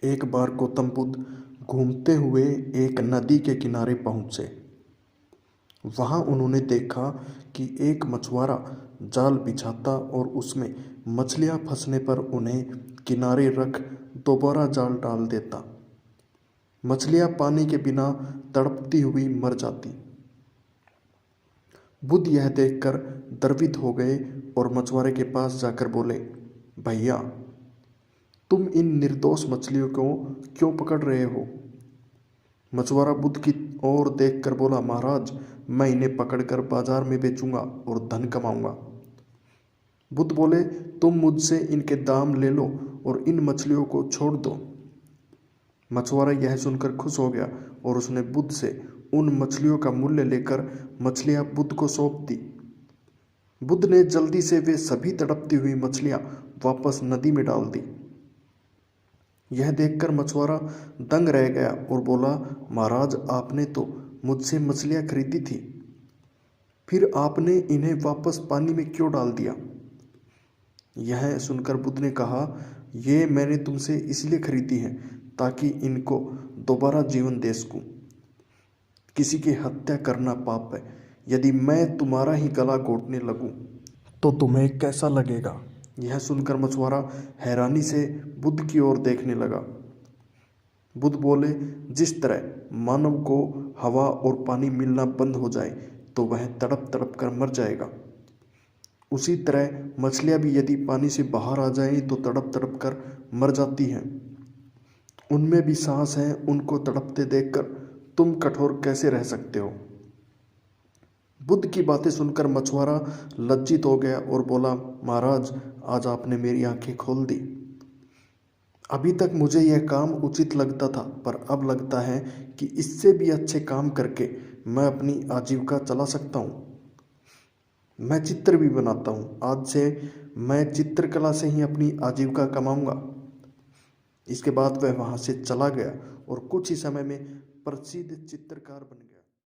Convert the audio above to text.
एक बार गौतम बुद्ध घूमते हुए एक नदी के किनारे पहुंचे। वहां उन्होंने देखा कि एक मछुआरा जाल बिछाता और उसमें मछलियां फंसने पर उन्हें किनारे रख दोबारा जाल डाल देता। मछलियां पानी के बिना तड़पती हुई मर जाती। बुद्ध यह देखकर द्रवित हो गए और मछुआरे के पास जाकर बोले, भैया, तुम इन निर्दोष मछलियों को क्यों पकड़ रहे हो? मछुआरा बुद्ध की ओर देखकर बोला, महाराज, मैं इन्हें पकड़कर बाजार में बेचूंगा और धन कमाऊंगा। बुद्ध बोले, तुम मुझसे इनके दाम ले लो और इन मछलियों को छोड़ दो। मछुआरा यह सुनकर खुश हो गया और उसने बुद्ध से उन मछलियों का मूल्य लेकर मछलियां बुद्ध को सौंप दी। बुद्ध ने जल्दी से वे सभी तड़पती हुई मछलियां वापस नदी में डाल दी। यह देखकर मछुआरा दंग रह गया और बोला, महाराज, आपने तो मुझसे मछलियां खरीदी थी, फिर आपने इन्हें वापस पानी में क्यों डाल दिया? यह सुनकर बुद्ध ने कहा, ये मैंने तुमसे इसलिए खरीदी है ताकि इनको दोबारा जीवन दे सकूं। किसी की हत्या करना पाप है। यदि मैं तुम्हारा ही गला घोटने लगूं तो तुम्हें कैसा लगेगा? यह सुनकर मछुआरा हैरानी से बुद्ध की ओर देखने लगा। बुद्ध बोले, जिस तरह मानव को हवा और पानी मिलना बंद हो जाए तो वह तड़प तड़प कर मर जाएगा, उसी तरह मछलियां भी यदि पानी से बाहर आ जाएं तो तड़प तड़प कर मर जाती हैं। उनमें भी सांस है। उनको तड़पते देखकर तुम कठोर कैसे रह सकते हो? बुद्ध की बातें सुनकर मछुआरा लज्जित हो गया और बोला, महाराज, आज आपने मेरी आंखें खोल दी। अभी तक मुझे यह काम उचित लगता था, पर अब लगता है कि इससे भी अच्छे काम करके मैं अपनी आजीविका चला सकता हूँ। मैं चित्र भी बनाता हूँ। आज से मैं चित्रकला से ही अपनी आजीविका कमाऊंगा। इसके बाद वह वहाँ से चला गया और कुछ ही समय में प्रसिद्ध चित्रकार बन गया।